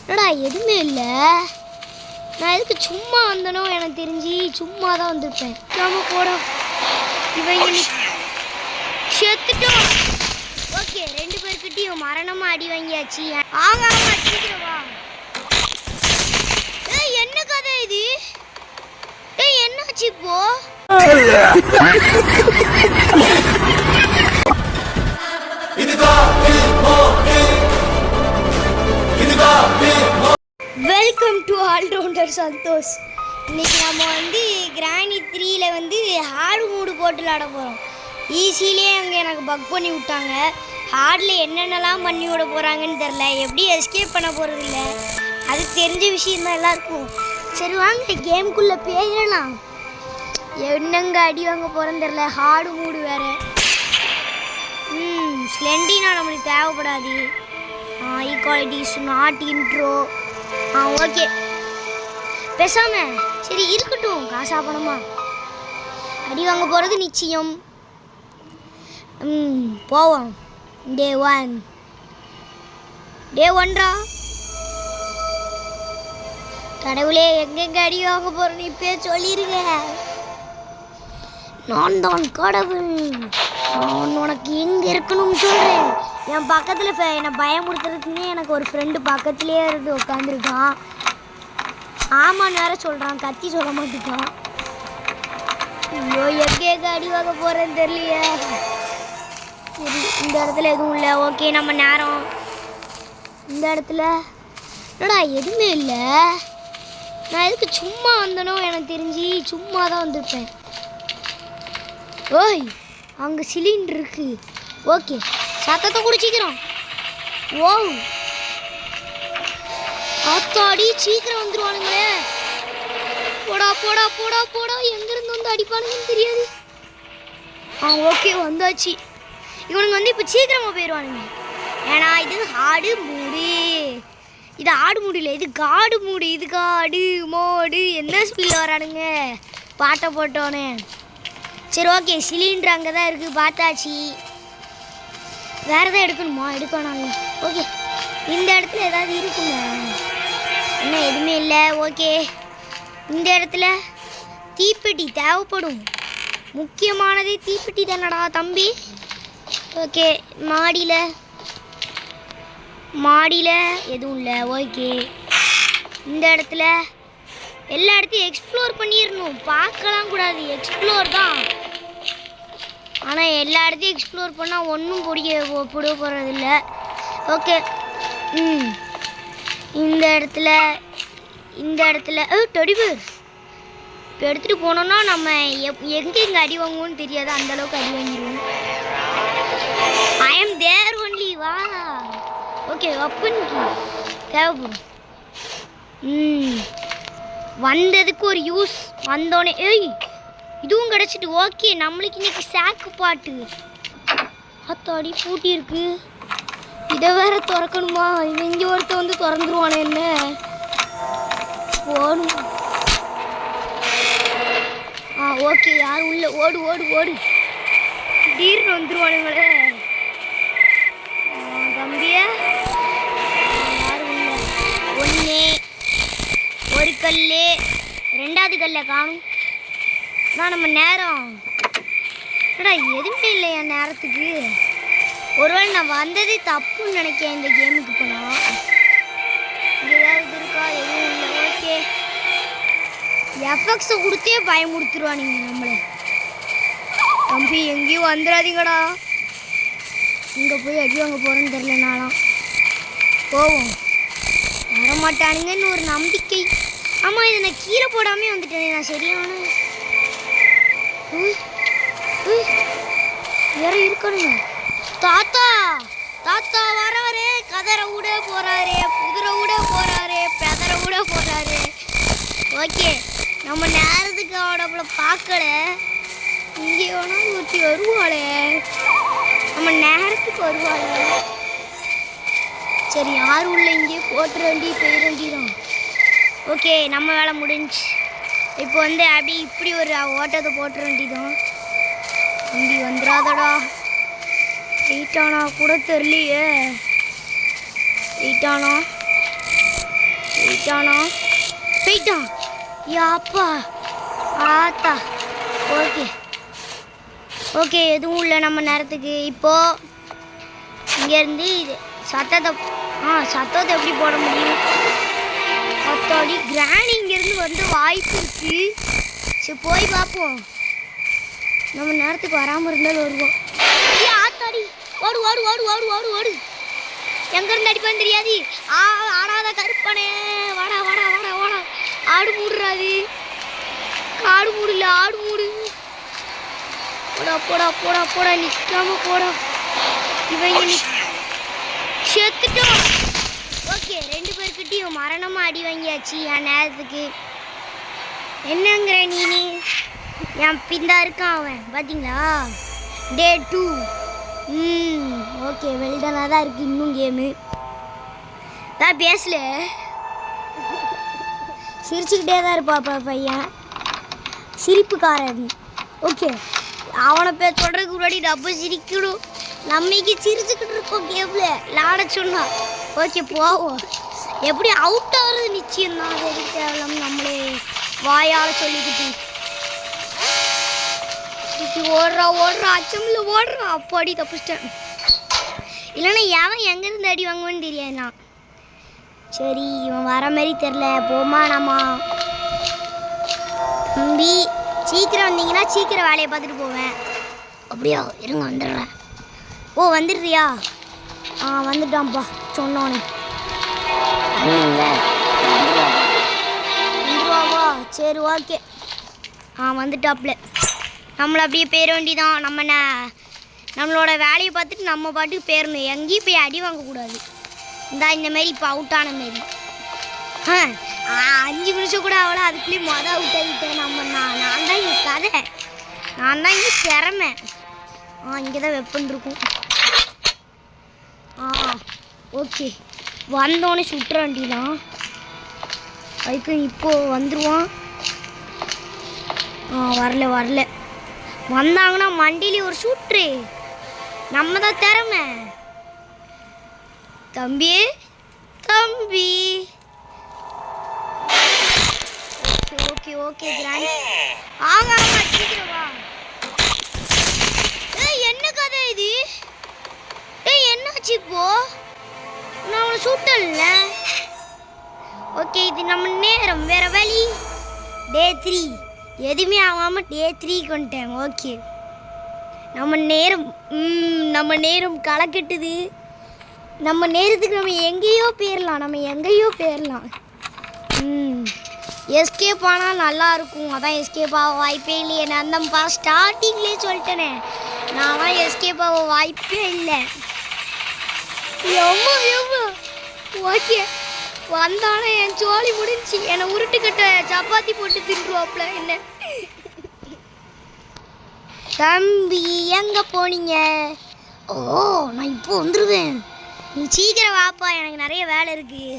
என்னடா எதுவுமே இல்லை. நான் எதுக்கு சும்மா வந்தனோ எனக்கு தெரிஞ்சு சும்மா தான் வந்திருப்பேன். நம்ம போட இவங்க செத்துட்டோம். ஓகே, 2 பேர்கிட்டையும் மரணமா அடி வாங்கியாச்சு. ஆமா சீக்கிரமா. ஏய் என்ன கதை இது? ஏய் என்னாச்சு இப்போ? Welcome to allrounder Santhosh. இன்னைக்கு நம்ம கிராணி 3ல ஹார்டு மூடு போட்டு விளாட போகிறோம். ஈஸியிலே அங்கே எனக்கு பக் பண்ணி விட்டாங்க. ஹார்டில் என்னென்னலாம் பண்ணி விட போகிறாங்கன்னு தெரில. எப்படி எஸ்கேப் பண்ண போகிறது இல்லை, அது தெரிஞ்ச விஷயந்தான் எல்லாருக்கும். சரி வாங்க கேமுக்குள்ளே போயிடலாம். என்னங்க அடி வாங்க போகிறேன்னு தெரில. ஹார்டு மூடு வேறு. ஸ்லெண்டினா நம்மளுக்கு தேவைப்படாது. ஈக்வாலிட்டிஸ் நாட் இன்ட்ரோ. ஓகே பேசாம சரி இருக்கட்டும். காசா பணமா அடி வாங்க போகிறது நிச்சயம். போவோம். டே 1 கடவுளே எங்கெங்க அடி வாங்க போகிறேன்னு இப்போ சொல்லிருங்க. நான் தான் கடவுள். நான் உனக்கு எங்கே இருக்கணும்னு சொல்கிறேன். என் பக்கத்தில் என்னை பயமுறுத்துறதுக்குன்னே எனக்கு ஒரு ஃப்ரெண்டு பக்கத்துலேயே இருந்து உட்காந்துருக்கான். ஆமான்னு வேற சொல்கிறான், கத்தி சொல்ல மாட்டேங்கான். ஐயோ எங்கே அடி வாங்க போகிறேன்னு தெரியலையே. சரி இந்த இடத்துல எதுவும் இல்லை. ஓகே நம்ம நேரம் இந்த இடத்துல என்னடா எதுவுமே இல்லை. நான் எதுக்கு சும்மா வந்தனோ எனக்கு தெரிஞ்சு சும்மா தான் வந்திருப்பேன். ஓய் அங்கே சிலிண்டர் இருக்கு. ஓகே சத்தத்தை குடிச்சிக்கிறோம். ஓ அத்தாடி சீக்கிரம் வந்துருவானுங்களே. போடா போடா போடா போடா. எங்கேருந்து அடிப்பானுங்கன்னு தெரியாது. ஓகே வந்தாச்சு. இவனுங்க இப்போ சீக்கிரமாக போயிடுவானுங்க. ஏன்னா இது ஆடு மூடு. இது ஆடு மூடு இல்லை, இது காடு மூடு. இது காடு மோடு. என்ன ஸ்பீடில் வரானுங்க பாட்டை போட்டோன்னே. சரி ஓகே சிலிண்டர் அங்கே தான் இருக்குது, பார்த்தாச்சு. வேறு எதாவது எடுக்கணுமா? எடுக்கணும். ஓகே இந்த இடத்துல ஏதாவது இருக்குங்க. என்ன எதுவுமே இல்லை. ஓகே இந்த இடத்துல தீப்பெட்டி தேவைப்படும். முக்கியமானதே தீப்பெட்டி தானடா தம்பி. ஓகே மாடியில் எதுவும் இல்லை. ஓகே இந்த இடத்துல எல்லா இடத்தையும் எக்ஸ்ப்ளோர் பண்ணிடணும். பார்க்கலாம் கூடாது, எக்ஸ்ப்ளோர் தான். ஆனால் எல்லா இடத்தையும் எக்ஸ்ப்ளோர் பண்ணால் ஒன்றும் பிடிக்க போகிறதில்ல. ஓகே இந்த இடத்துல டொடிபேர் இப்போ எடுத்துகிட்டு போனோன்னா நம்ம எங்கே அடி வாங்குவோன்னு தெரியாது. அந்தளவுக்கு அடி வாங்கிடுவோம். ஐ ஆம் தேர் ஒன்லி. வா ஓகே அப்பனுக்கு தேவைப்படும். வந்ததுக்கு ஒரு யூஸ். வந்தோடனே ஏய் இதுவும் கிடச்சிட்டு. ஓகே நம்மளுக்கு இன்னைக்கு சாக்கு பாட்டு. அத்தாடி பூட்டி இருக்கு. இதை வேற திறக்கணுமா? இங்கே ஒருத்த திறந்துருவானே என்ன போகணும். ஓகே யாரும் உள்ள. ஓடு ஓடு ஓடு. திடீர்னு வந்துருவானுங்களே தம்பிய. யாரும் இல்லை. ஒன்று ஒரு கல், 2வது கல்லை காணும். நம்ம நேரம் எதுவுமே இல்லை என் நேரத்துக்கு. ஒருவேளை நான் வந்ததே தப்புன்னு நினைக்கிறேன் இந்த கேமுக்கு. போனால் ஏதாவது இருக்கா? எதுவும் இல்லை. ஓகே எஃபெக்ட்ஸை கொடுத்தே பயமுறுத்துருவானுங்க நம்மளை. தம்பி எங்கேயும் வந்துடாதீங்கடா. இங்கே போய் அடி வாங்க போகிறேன்னு தெரிலனாலாம் போவோம். வரமாட்டானுங்கன்னு ஒரு நம்பிக்கை. ஆமாம் இதை நான் கீழே போடாமே வந்துட்டேன். நான் சரியான வேற இருக்கணுங்க. தாத்தா தாத்தா வரவரே. கதற விட போகிறாரு, குதிரை விட போகிறாரு, பெதற விட போகிறாரு. ஓகே நம்ம நேரத்துக்கு அவனை பார்க்கல. இங்கே வேணாலும் ஒருத்தி வருவாளே. நம்ம நேரத்துக்கு வருவாளே. சரி யாரும் உள்ள இங்கே போட்டுற வேண்டி போயிட வேண்டிதான். ஓகே நம்ம வேலை முடிஞ்சு. இப்போ அப்படி இப்படி ஒரு ஓட்டத்தை போட்டுற வேண்டிதான். தம்பி வந்துடாதடா. வெயிட்டானா கூட தெரியலையே. வெயிட்டானா போயிட்டானா? போயிட்டான். யாப்பா ஆத்தா. ஓகே ஓகே, எதுவும் இல்லை நம்ம நேரத்துக்கு. இப்போது இங்கேருந்து இது சத்தத்தை எப்படி போட முடியும்? அத்தாடி கிராணி இங்கேருந்து வந்து வாய்ப்பு இருக்கு. சரி போய் பார்ப்போம். நம்ம நேரத்துக்கு வராமல் இருந்தாலும் வருவோம். ஆத்தாடி ஓடு ஓடு ஓடு ஓடு ஓடு ஓடு. எங்கேருந்து அடிப்பான்னு தெரியாது. ஆடாத கருப்பனே, வாடா வாடா வாடா வாடா. ஆடு மூடுறாது. ஆடு மூடல, ஆடு மூடு. போடா போடா போடா போடா, நிற்காம போடா. இவங்க செத்துட்டோம். ஓகே, 2 பேர்கிட்டையும் மரணமாக அடி வாங்கியாச்சு என் நேரத்துக்கு. என்னங்கிற நீ? என் பிந்தா இருக்கான் அவன், பார்த்தீங்களா? டே 2. ஓகே, வெல்டனாக தான் இருக்குது இன்னும் கேமு. நான் பேசல, சிரிச்சுக்கிட்டே தான் இருப்பா பையன், சிரிப்புக்காரன். ஓகே, அவனை பேர் சொல்கிறதுக்கு முன்னாடி நம்ம சிரிக்கணும். நம்மைக்கு சிரிச்சுக்கிட்டு இருக்கோம் கேமில் விளாட சொன்னா. ஓகே போவோம். எப்படி அவுட் ஆகிறது நிச்சயம் தான். அது எதுக்கு தேவையில்லாம நம்மளே வாயால் சொல்லிக்கிட்டு ஓடுறா ஓடுறா, அச்சமில் ஓடுறா. அப்பாடி தப்பிச்சிட்டேன். இல்லைன்னா எவன் எங்கேருந்து அடி வாங்குவேன்னு தெரியாதுண்ணா. சரி, இவன் வர மாதிரி தெரில. போமா நம்ம தம்பி, சீக்கிரம் வந்தீங்கன்னா சீக்கிரம் வேலையை பார்த்துட்டு போவேன். அப்படியா? இருங்க வந்துடுறேன். ஓ வந்துடுறியா? வந்துட்டான்ப்பா சொன்னோன்னே. வந்துடுவாவா? சரி ஓகே. வந்துட்டாப்ல. நம்மளை அப்படியே பேர வேண்டிதான். நம்மளோட வேலையை பார்த்துட்டு நம்ம பாட்டுக்கு பேரணும். எங்கேயும் போய் அடி வாங்கக்கூடாது. இந்த மாரி இப்போ அவுட் ஆன மாரி. 5 நிமிஷம் கூட அவ்வளோ, அதுக்குள்ளேயும் அவுட் ஆகிட்டேன். நான் தான் இங்கே கதை, நான் தான் இங்கே திறமை. இங்கே தான் வெப்பன் இருக்கும். ஓகே, வந்தோடனே சுட்டுற வண்டிதான். அதுக்கு இப்போது வந்துடுவான். வரல வந்தாங்கன்னா மண்டியிலே ஒரு சுற்று. நம்ம தான் திறமை. தம்பி ஓகே ஓகே கிராண்ட். சீக்கிரம் வா. என்ன கதை இது? என்னாச்சு இப்போ? நான் அவனை சுட்டல. ஓகே, இது நம்ம நேரம், வேற வழி. டே 3 எதுவுமே ஆகாமல் டே 3 கொண்டேன். ஓகே, நம்ம நேரம் களை கட்டுது. நம்ம நேரத்துக்கு நம்ம எங்கேயோ போயிடலாம். எஸ்கேப் ஆனால் நல்லாயிருக்கும். அதான் எஸ்கேப் ஆக வாய்ப்பே இல்லையே. நான் தான் ஸ்டார்டிங்லேயே சொல்லிட்டேனே, நான் தான் எஸ்கேப் ஆக வாய்ப்பே இல்லை. ஓகே, வந்தானே என் ஜோலி முடிஞ்சு. என்னை உருட்டுக்கட்ட சப்பாத்தி போட்டு தின்றுவாப்ல என்ன. தம்பி எங்கே போனீங்க? நான் இப்போ வந்துடுவேன். நீ சீக்கிரம் வாப்பா, எனக்கு நிறைய வேலை இருக்குது.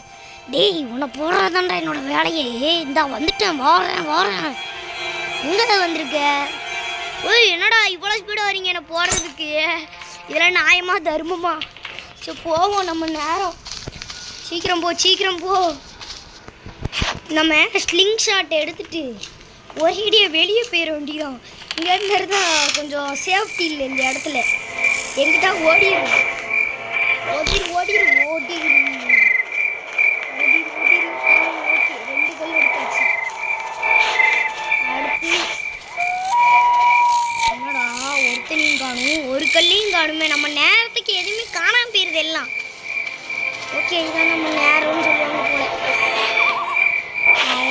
டேய், உன்னை போடுறதாண்டா என்னோட வேலையே. இந்தா வந்துட்டேன், வாரேன். எங்கே வந்திருக்க? என்னடா இவ்வளோ ஸ்பீடாக வரீங்க என்னை போடுறதுக்கு? இதெல்லாம் நியாயமா தர்மமா? சரி போவோம், நம்ம நேரம். சீக்கிரம் போ. நம்ம ஸ்லிங் ஷாட் எடுத்துட்டு ஒரேடியாக வெளியே போயிட வேண்டியதான். இங்கே இருந்தால் கொஞ்சம் சேஃப்டி இல்லை இந்த இடத்துல. எங்கிட்ட ஓடிடும். ஓகே, 2 கல் எடுத்தாச்சு. அடுத்து என்னடா ஒருத்தனையும் காணும், ஒரு கல்லையும் காணுமே. நம்ம நேரத்துக்கு எதுவுமே காணாமல் போயிருது எல்லாம். ஓகே, இதான் நம்ம நேரம்னு சொல்லுவாங்க போல.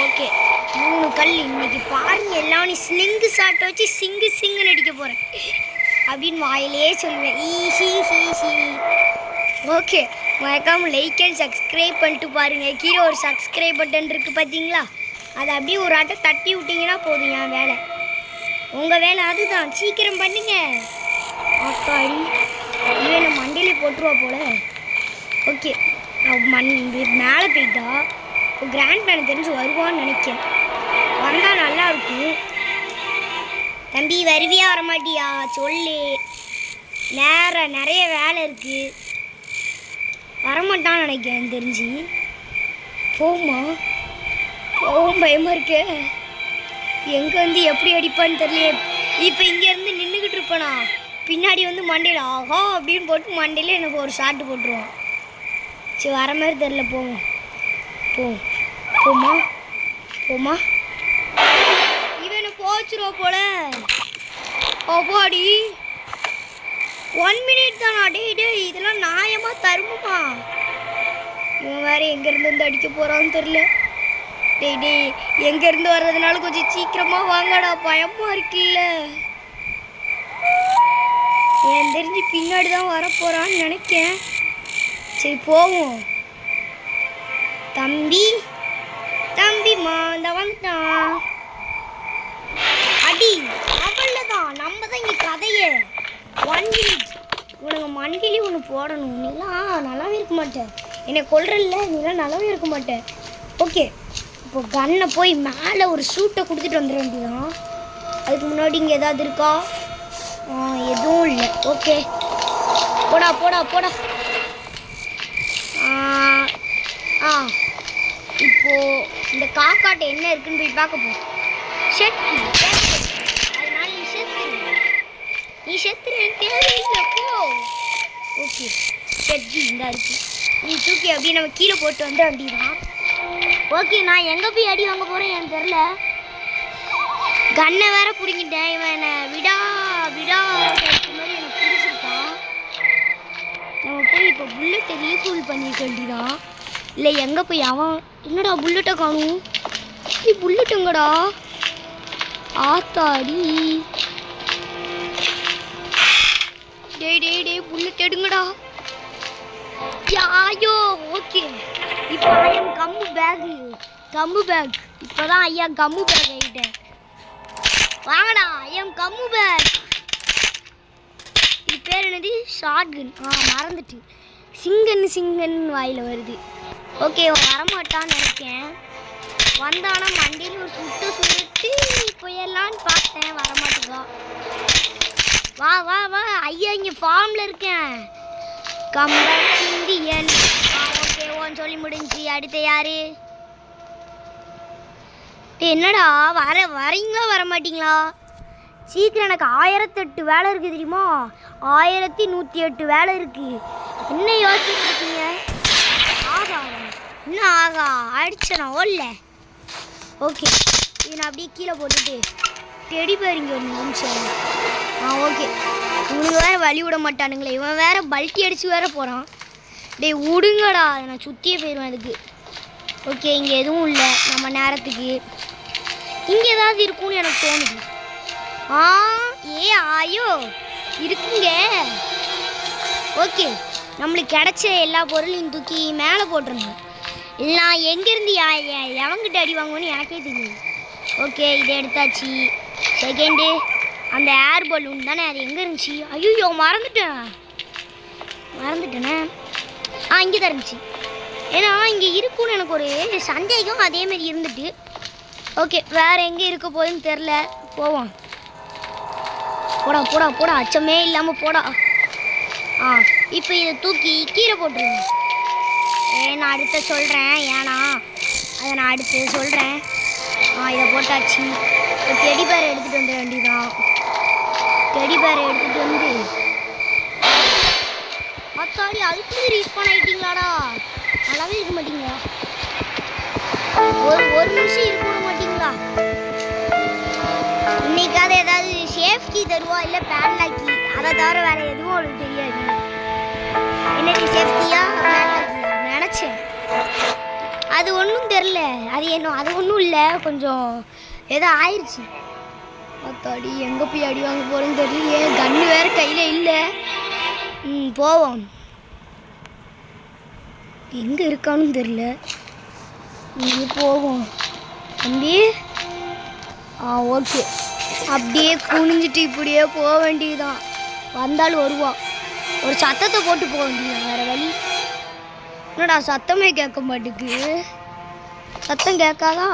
ஓகே, 3 கல். இன்னைக்கு பாருங்க எல்லாம் நீ ஸ்லிங்கு ஷாட்டை வச்சு சிங்குன்னு அடிக்க போகிறேன் அப்படின்னு வாயிலே சொல்லுவேன். ஓகே, மறக்காம லைக் அண்ட் சப்ஸ்கிரைப் பண்ணிட்டு பாருங்கள். கீழே ஒரு சப்ஸ்கிரைப் பட்டன் இருக்குது பார்த்தீங்களா? அதை அப்படியே ஒரு ஆட்டை தட்டி விட்டிங்கன்னா போதும். என் வேலை, உங்கள் வேலை அதுதான். சீக்கிரம் பண்ணுங்க. அக்காடி நம்ம மண்டியிலே போட்டுருவா போல. ஓகே, மேலே போயிட்டா இப்போ கிராண்ட் பேனை தெரிஞ்சு வருவான்னு நினைக்கிறேன். வந்தால் நல்லா இருக்கும். தம்பி வருவியா வரமாட்டியா சொல்லு. நிறைய வேலை இருக்குது. வரமாட்டான்னு நினைக்கிறேன் தெரிஞ்சு. போமா போகவும் பயமாக இருக்கு. எங்கே வந்து எப்படி அடிப்பான்னு தெரியல. இப்போ இங்கேருந்து நின்றுக்கிட்டு இருப்பேனா, பின்னாடி வந்து மண்டையில் ஆகா அப்படின்னு போட்டு மண்டையில் எனக்கு ஒரு ஷாட்டு போட்டுருவான். சரி வர மாதிரி தெரில. போவோம் போமா போமா. இவனை போச்சுருவா போல. அப்பாடி 1 minute தானா? டே இதெல்லாம் நியாயமாக தருமா? இவன் வேறு எங்கேருந்து வந்து அடிக்க போகிறான்னு தெரில. டே எங்கேருந்து வர்றதுனால கொஞ்சம் சீக்கிரமாக வாங்கடா, பயமாக இருக்குல்ல. என் தெரிஞ்சு பின்னாடி தான் வரப்போகிறான்னு நினைக்கேன். சரி போவோம். தம்பிம்மா இந்த வந்துட்டான். அடி அவ்வளோதான். நம்ம தான் இங்கே கதையே. 1 minute. உனக்கு மண்டிலி ஒன்று போடணும். நீலாம் நல்லாவே இருக்க மாட்டேன். என்னை கொல்றல்ல, நீலாம் நல்லாவே இருக்க மாட்டேன். ஓகே, இப்போ கன்னை போய் மேலே ஒரு ஷூட்டை கொடுத்துட்டு வந்துட வேண்டியதான். அதுக்கு முன்னாடி இங்கே ஏதாவது இருக்கா? எதுவும் இல்லை. ஓகே போடா. இப்போது இந்த காக்காட்ட என்ன இருக்குன்னு போய் பார்க்க போ. அதனால நீ செத்துரு தேவையில்லை போ. ஓகே ஷெட்ஜி இந்த இருக்கு. நீ தூக்கி அப்படியே நம்ம கீழே போட்டு வந்து வண்டிதான். ஓகே, நான் எங்கே போய் அடி வாங்க போகிறேன் எனக்கு தெரில. கன்னை வேற பிடிங்கிட்டேன். இவன் என்னை விடா மாதிரி எனக்கு பிடிச்சிருக்கான். நம்ம போய் இப்போ புல்லட்டை ரீஃபுல் பண்ணிக்க வேண்டிதான். இல்லை எங்கே போய் அவன் என்னடா புல்லட்டை காணும்? புல்லட்டுங்கடா ஆத்தாடி. டே புல்லட் எடுங்கடா. யாயோ ஓகே. இப்போ ஐயம் கம்மு பேக். இப்போதான் ஐயா கம்மு பேக் ஆகிட்டேன். வாங்கடா ஐயம் கம்மு பேக். இது பேர் என்னது? ஷாட்கன். மறந்துட்டு. சிங்கன் வாயில் வருது. ஓகே, வரமாட்டான்னு நினைக்கேன். வந்தானா மண்டியில் ஒரு சுட்டு போயிடலான்னு பார்த்தேன். வரமாட்டேங்கா. வா ஐயா இங்கே ஃபார்மில் இருக்கேன். Comeback Indian. ஓகே ஓன்னு சொல்லி முடிஞ்சு. அடுத்த யாரு? என்னடா வரீங்களா வர மாட்டீங்களா? சீக்கிரம், எனக்கு 1008 வேலை இருக்குது தெரியுமா? 1108 வேலை இருக்குது. என்ன யோசிச்சுட்டு இருக்கீங்க? ஆகா அடிச்சனா ஓல்ல. ஓகே, இது நான் அப்படியே கீழே போட்டுட்டு டெடி பேர் இங்கே ஒன்று நிமிஷம். ஓகே, இவனுக்கு வேறு வழி விட மாட்டானுங்களே. இவன் வேறு பல்ட்டி அடித்து வேறு போகிறான். டேய் விடுங்கடா, நான் சுற்றியே போயிடுவேன் அதுக்கு. ஓகே, இங்கே எதுவும் இல்லை. நம்ம நேரத்துக்கு இங்கே ஏதாவது இருக்கும்னு எனக்கு தோணுது. ஆயோ இருக்குங்க. ஓகே, நம்மளுக்கு கிடைச்ச எல்லா பொருளையும் தூக்கி மேலே போட்டுருணும். இல்லை எங்கேருந்து எவங்கிட்ட அடி வாங்குவோன்னு எனக்கே தெரியும். ஓகே, இதை எடுத்தாச்சு. செகண்டு அந்த ஏர் பலூன் தானே, அது எங்கே இருந்துச்சு? ஐயோ மறந்துட்டேனே. இங்கே தான் இருந்துச்சு. ஏன்னா இங்கே இருக்குன்னு எனக்கு ஒரு சந்தேகம் அதேமாரி இருந்துட்டு. ஓகே, வேறு எங்கே இருக்க போகுதுன்னு தெரில. போவோம். போடா அச்சமே இல்லாமல் போடா. இப்போ இதை தூக்கி கீழே போட்டுருங்க. நான் அடுத்த சொல்கிறேன். ஏன்னா அதை நான் அடுத்து சொல்கிறேன். இதை போட்டாச்சு. டெடி பேரை எடுத்துகிட்டு வந்துட வேண்டியதான். டெடி பேரை எடுத்துகிட்டு வந்து அத்தாடி அதுக்கு ரீஸ்பான் ஆகிட்டீங்களாடா? நல்லாவே இருக்க மாட்டீங்களா? ஒரு நிமிஷம் இருக்க விட மாட்டீங்களா? இன்னைக்காவது ஏதாவது சேஃப்டி தருவா, இல்லை பேன்லாக்கி, அதை தவிர வேறு எதுவும் அவளுக்கு தெரியாது. என்னது சேஃப்டியா பேன்லாக்கியா நினச்சேன். அது ஒன்றும் தெரில. அது ஒன்றும் இல்லை, கொஞ்சம் ஏதோ ஆயிடுச்சு. அத்தாடி எங்கே போய் அடி வாங்க போகிறேன்னு தெரியலையே. கன்று வேறு கையில் இல்லை. போவோம். எங்கே இருக்கான்னு தெரில. இங்கே போவோம் தம்பி. ஓகே, அப்படியே குனிஞ்சிட்டு இப்படியே போக வேண்டியதுதான். வந்தாலும் வருவான். ஒரு சத்தத்தை போட்டு போக வேண்டியதான், வேறு வழி. என்னடா சத்தமே கேட்க மாட்டேங்குது? சத்தம் கேட்காதா?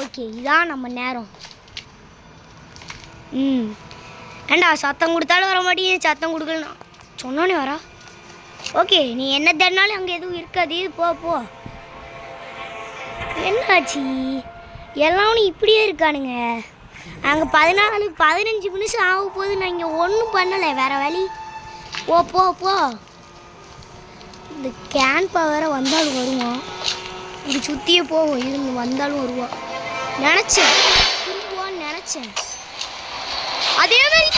ஓகே, இதான் நம்ம நேரம். ஏண்டா சத்தம் கொடுத்தாலும் வர மாட்டேங்குது, சத்தம் கொடுக்கலாம் சொன்னோன்னே வரா. ஓகே, நீ என்ன தேடினாலும் அங்கே எதுவும் இருக்காது. போ என்னாச்சு எல்லாரும் இப்படியே இருக்கானுங்க. அங்கே 15 நிமிஷம் ஆக போகுது. நான் இங்கே ஒன்றும் பண்ணலை. வேறு வழி. போ போ போ. இந்த கேன்பா வேற வந்தாலும் வருவான். இது சுற்றியே போகும். இருந்து வந்தாலும் வருவான் நினச்சேன். திரும்புவான்னு நினச்சேன். அதே மாதிரி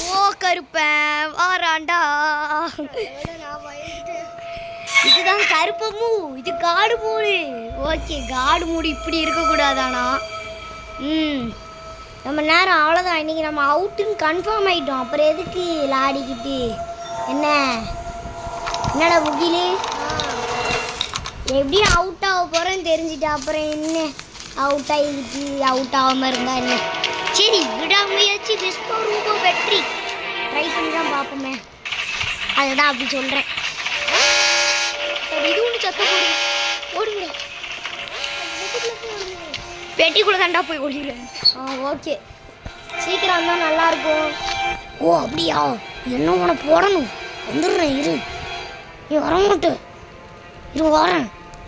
ஓ கருப்பேன் வாராண்டா. இதுதான் கருப்பமூ. இது காடு மூடு. ஓகே காடு மூடு இப்படி இருக்கக்கூடாதானா? நம்ம நேரம் அவ்வளோதான். இன்றைக்கி நம்ம அவுட்டுன்னு கன்ஃபார்ம் ஆகிட்டோம். அப்புறம் எதுக்கு விளாடிக்கிட்டு என்னடா முகிலு? எப்படியும் அவுட் ஆக போகிறேன்னு தெரிஞ்சுட்டு அப்புறம் என்ன அவுட் ஆகிக்கிட்டு அவுட் ஆகாமல் இருந்தால் என்ன? சரி விடாமுயற்சி ரொம்ப வெற்றி. ட்ரை பண்ணி தான் பார்ப்போமே. அதுதான் அப்படி சொல்கிறேன். இது ஒன்று சத்த போடுங்க. ஓடுங்க. பெட்டிக்குள்ளே தாண்டா போய் ஓடிடுவேன். ஓகே சீக்கிரம் வந்தால் நல்லாயிருக்கும். ஓ அப்படியா? என்ன உனக்கு போடணும்? வந்துடுறேன் இரு. நீ வரமாட்டு இரு. வரேன்.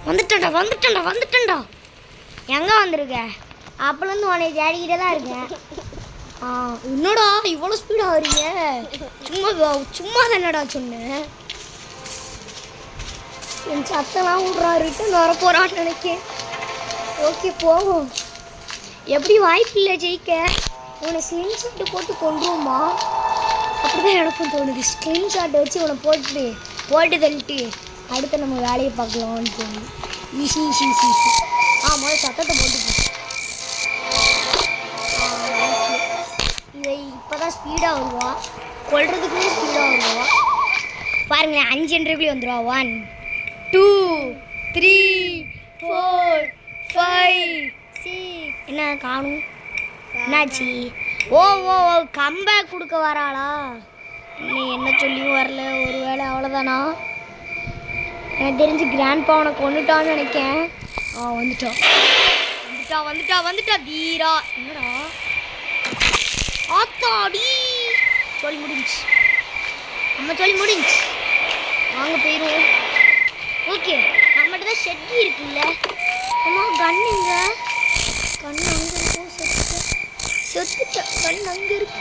வந்துட்டேன்டா. எங்கே வந்திருக்க? அப்போலேருந்து உன்னை தேடிக்கிட்டே தான் இருக்கேன். என்னடா இவ்வளோ ஸ்பீடாக வரீங்க? சும்மா தானடா சொன்னேன். என் சத்தெல்லாம் விட்றா. ரிட்டன் வர போகிறான்னு நினைக்கேன். ஓகே போவோம். எப்படி வாய்ப்பு இல்லை ஜெயிக்க. உன்னை ஸ்கிரீன் ஷாட்டு போட்டு கொண்டுருவோமா? அப்படிதான் எனக்கும் தோணுது. ஸ்கிரீன் ஷாட்டை வச்சு உன்னை போட்டு தள்ளிட்டு அடுத்து நம்ம வேலையை பார்க்கலாம்னு தோணுது. ஈஸி முதல்ல சத்தத்தை போட்டுப்போம். இதை இப்போ தான் ஸ்பீடாக வருவா. கொல்றதுக்குமே ஸ்பீடாக வருவா. பாருங்களேன் 5 என்ட்ரிபிளி வந்துடுவா. 1 2 3 4 5 6. என்ன காணும்? என்னாச்சு? ஓ கம்பேக் கொடுக்க வராளா? இன்னும் என்ன சொல்லியும் வரல. ஒரு வேளை அவ்வளோதானா? எனக்கு தெரிஞ்சு கிராண்ட் பாவனை கொண்டுட்டான்னு நினைக்கேன். வந்துட்டா வீரா. என்னடா ஆத்தாடி சொல்லி முடிஞ்சு. வாங்க போயிடுவோம். ஓகே நம்மகிட்ட தான் ஷெட்டி இருக்குல்ல. அம்மா கண்ணுங்க. கண்ணு அங்கே இருக்கும். செத்துட்டா. கண் அங்கே இருக்கு.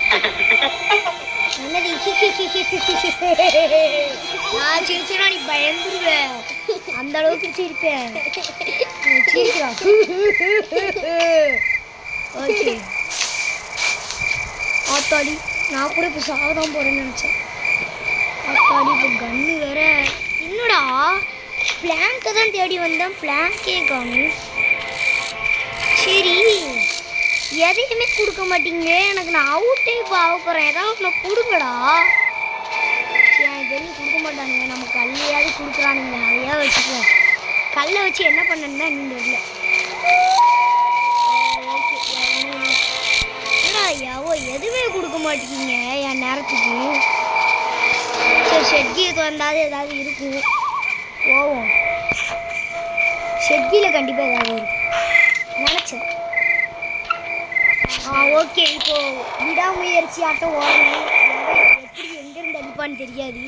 என்னது? நான் சிரிச்சேன்னா நீ பயந்துருவேன். அந்த அளவுக்கு சிரிப்பேன். சிரிக்கிறா. ஓகே ஆத்தாடி நான் கூட இப்போ சாவதான் போகிறேன்னு நினச்சேன். ஆத்தாடி இப்போ கன்று வேற. என்னடா பிளாங்கை தான் தேடி வந்தேன். பிளாங்கே காணும். சரி எதையுமே கொடுக்க மாட்டீங்க எனக்கு. நான் அவுட்டே இப்போ ஆக போகிறேன். ஏதாவது நான் கொடுங்கடா. சரி எனக்கு தெரிஞ்சு கொடுக்க மாட்டானுங்க. நம்ம கல்லையாவது கொடுக்குறானுங்க. அதையாவது வச்சுக்குவோம். கல்லை வச்சு என்ன பண்ணணுன்னு தான் இன்னும் தெரியல. ஓகே என்னடா ஐயாவோ எதுவுமே கொடுக்க மாட்டேங்கிங்க என் நேரத்துக்கு. சரி ஷெட்கீக்கு வந்தாது ஏதாவது இருக்கும். போவோம். ஷெட்கீயில் கண்டிப்பாக ஏதாவது இருக்கும் நினச்சேன். ஓகே இப்போது விடாமுயற்சி ஆட்டம் ஓடணும். எப்படி எங்கேருந்து அடிப்பான்னு தெரியாது.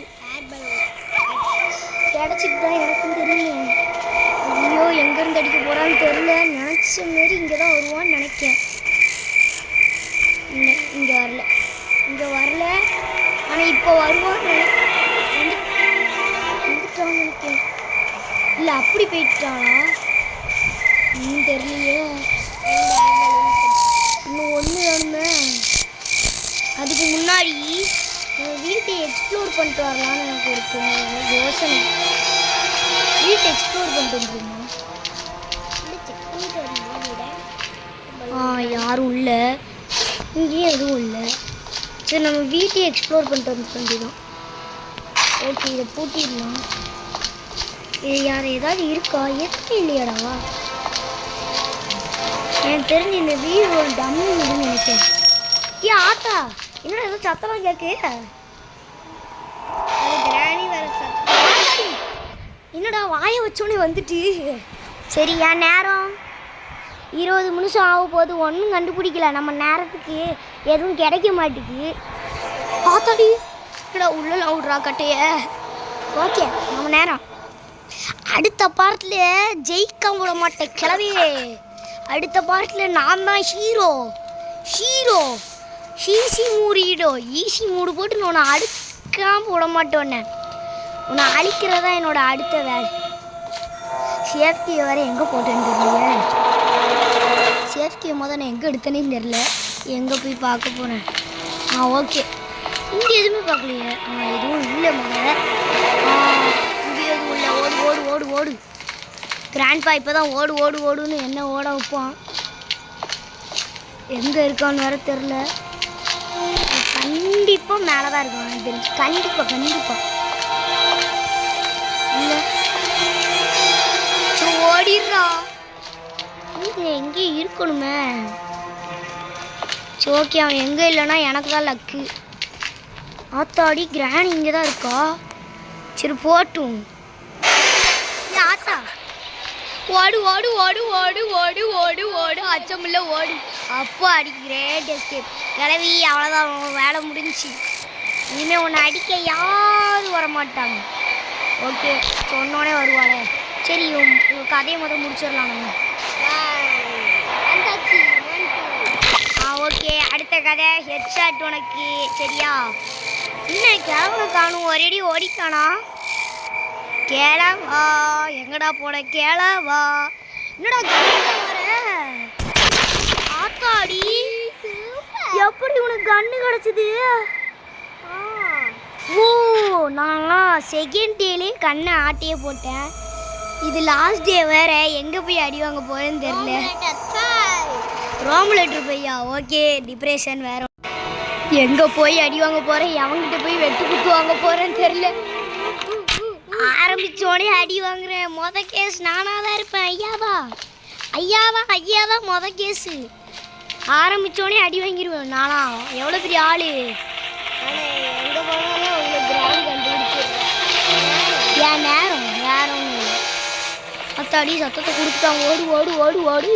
கிடச்சிட்டு தான் எனக்கும் தெரியல. ஐயோ எங்கேருந்து அடிக்க போகிறான்னு தெரில. நினச்ச மாரி இங்கே தான் வருவான்னு நினைக்கேன். இங்கே வரல. ஆனால் இப்போ வருவான்னு வந்துட்டான்னு நினைக்கிறேன். இல்லை அப்படி போயிட்டானா தெரியலையே. இன்னும் ஒன்று வேணுமே. அதுக்கு முன்னாடி நம்ம வீட்டை எக்ஸ்ப்ளோர் பண்ணிட்டு வரலான்னு எனக்கு ஒரு யோசனை. வீட்டை எக்ஸ்ப்ளோர் பண்ணிட்டு வந்துருமா? யாரும் இல்லை. இங்கேயும் எதுவும் இல்லை. சரி நம்ம வீட்டை எக்ஸ்ப்ளோர் பண்ணிட்டு வந்து வேண்டியதான். ஓகே இதை பூட்டிடலாம். இது யார் ஏதாவது இருக்கா? எதுவும் இல்லையாடா? எனக்கு தெரிஞ்சு இந்த வீடு ஒரு டம்மி வீடுன்னு நினைக்கிறேன். ஏன் ஆத்தா என்னடா ஏதோ சத்தமாக கேட்கு? கிராணி வேற சத்தம். என்னடா வாயை வச்சோன்னே வந்துட்டு. சரி என் நேரம் 20 நிமிஷம் ஆக போது. ஒன்றும் கண்டுபிடிக்கல. நம்ம நேரத்துக்கு எதுவும் கிடைக்க மாட்டேங்குது. ஆத்தாடி என்னடா உள்ளலாம் விட்றா கட்டைய. ஓகே நம்ம நேரம் அடுத்த பார்ட்டில் ஜெயிக்க விட மாட்டேன் கிளவியே. அடுத்த பார்ட்டில் நான் தான் ஹீரோ. ஈஸி மூடு போட்டு நான் உன்னை அடிக்காமல் விட மாட்டேன். உன்னை அழிக்கிறதா என்னோட அடுத்த வேலை. சேஃப்டியை வேறு எங்கே போட்டேன்னு தெரியல. சேஃப்டியை நான் எங்கே எடுத்தேன்னு தெரியல. எங்கே போய் பார்க்க போகிறேன். ஓகே, இங்கே எதுவுமே பார்க்கலையே. எதுவும் இல்லை இங்கே எதுவும் இல்லை. ஓடு. கிராண்ட்பா இப்போ தான் ஓடுன்னு என்ன ஓட வைப்பான். எங்கே இருக்கான்னு வேற தெரில. கண்டிப்பாக மேலே தான் இருக்கான் எனக்கு தெரிஞ்சு. கண்டிப்பாக இல்லை. ஓடிடுறா. எங்கே இருக்கணுமே. சரி ஓகே, அவன் எங்கே இல்லைன்னா எனக்கு தான் லக்கு. ஆத்தாடி கிராண்ட் இங்கே தான் இருக்கா. சரி போட்டும். ஆத்தா ஓடு அச்சமில்ல ஓடு. அப்போ அடிக்கிறேன் எஸ்கேப். கிளவி அவ்வளோதான், வேலை முடிஞ்சிச்சு. இனிமேல் உன்னை அடிக்க யாரும் வரமாட்டாங்க. ஓகே, சொன்னோடனே வருவாளே. சரி உங்கள் கதையை முடிச்சிடலாம் நம்ம. ஓகே, அடுத்த கதை ஹெட்ஷாட் உனக்கு. சரியா? இன்னும் கிளம்ப காணும், ஒரேடி ஓடிக்கானா. கேளவா எங்கடா போட? கேளவா என்னடா வர? ஆத்தாடி எப்படி உனக்கு கண்ணு கிடச்சிது? ஓ, நான்லாம் செகண்ட் டேலே கண்ணை ஆட்டியே போட்டேன். இது லாஸ்ட் டே வேற. எங்கே போய் அடி வாங்க போகிறேன்னு தெரியல. ரோம் லெட்டர் பையா. ஓகே, டிப்ரெஷன் வேற. எங்கே போய் அடி வாங்க போகிறேன், எவங்கிட்ட போய் வெட்டு குத்து வாங்க போகிறேன்னு தெரியல. ஆரம்பித்தோடனே அடி வாங்குறேன். கேஸ் நானாக தான் இருப்பேன். ஐயா தான் கேஸு. ஆரம்பித்தோடனே அடி வாங்கிடுவேன் நானா. எவ்வளோ பெரிய ஆள். எங்கே போனாலும் உங்களுக்கு கிராண்ட் கண்டுபிடிச்சிருவேன். என் நேரம் அத்தாடி சத்தத்தை கொடுத்துட்டான். ஓடு.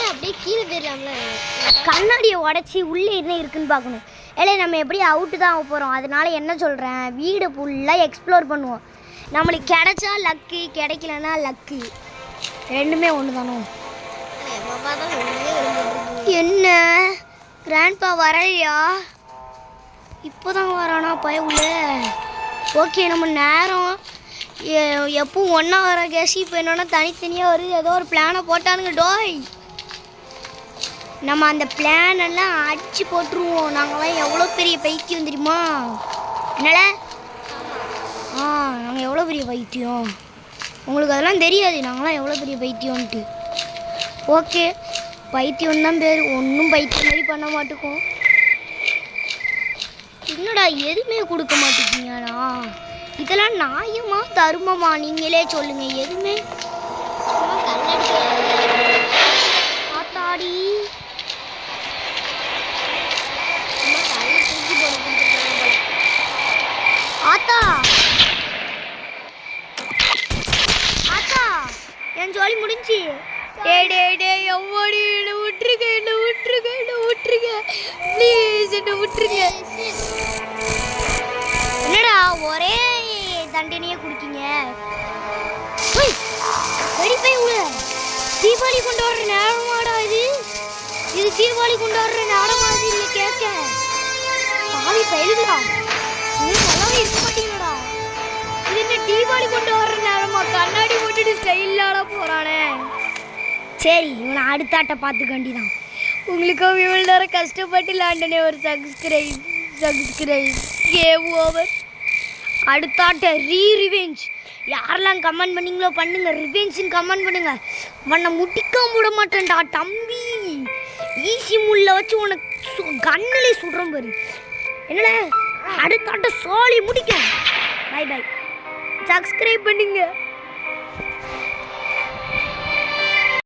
அப்படியே கீழே தெரியாமல கண்ணாடியை உடச்சி உள்ளே என்ன இருக்குன்னு பார்க்கணும். நம்ம எப்படி அவுட்டு தான் ஆக போகிறோம். அதனால என்ன சொல்கிறேன், வீடு ஃபுல்லாக எக்ஸ்ப்ளோர் பண்ணுவோம். நம்மளுக்கு கிடைச்சா லக்கு, கிடைக்கலன்னா லக்கு. ரெண்டுமே ஒன்று தானோ. என்ன கிராண்ட்பா வரலையா? இப்போ தான் வரானா பயவுள்ள. ஓகே, நம்ம நேரம் எப்பவும் ஒன்றா வர கேஸ் இப்போ என்னன்னா தனித்தனியாக வருது. ஏதோ ஒரு பிளானை போட்டானுங்க டோய். நம்ம அந்த பிளான் எல்லாம் அடிச்சு போட்டுருவோம். நாங்களாம் எவ்வளோ பெரிய பைத்தியம் தெரியுமா? என்னால நாங்கள் எவ்வளோ பெரிய பைத்தியம் உங்களுக்கு அதெல்லாம் தெரியாது. நாங்களாம் எவ்வளோ பெரிய பைத்தியம்ன்ட்டு. ஓகே, பைத்தியம் தான் பேர். ஒன்றும் பைத்தியம் மாதிரி பண்ண மாட்டேக்கோம். என்னடா எதுவுமே கொடுக்க மாட்டேங்கிங்கண்ணா. இதெல்லாம் நியாயமா தர்மமா நீங்களே சொல்லுங்க. எதுவுமே ஆத்தாடி ஆத்தா என் ஜோலி முடிஞ்சு. என்னடா ஒரே தண்டனையே குடிக்கீங்க. தீபாவளி கொண்டாடுற நேரமாடா இது. தீபாவளி கொண்டாடுற நேரமா இல்லை கேட்க. பாவி பயிலுங்களா நல்லாவே இருக்க மாட்டீங்களா? இது என்ன தீபாவளி கொண்டாடுற நேரமா? கண்ணாடி போட்டுட்டு ஸ்டைலாட போறானே. சரி, இவனை அடுத்த ஆட்டை பார்த்து கண்டிதான். உங்களுக்கும் இவ்வளோ நேரம் கஷ்டப்பட்டு லாண்டனே ஒரு சப்ஸ்கிரைப் கேம் ஓவர். அடுத்த ஆட்டை ரிவெஞ்ச். யாரெல்லாம் கமெண்ட் பண்ணீங்களோ பண்ணுங்க. ரிவெஞ்சுன்னு கமெண்ட் பண்ணுங்க. உன்னை முட்டிக்க விட மாட்டேன்டா தம்பி. ஈஸி முள்ள வச்சு உனக்கு கண்ணிலே சுடுறோம் பாரு. என்னடா அடுத்த ஆட்டை சோழி முடிக்க. பை சப்ஸ்கிரைப் பண்ணுங்க.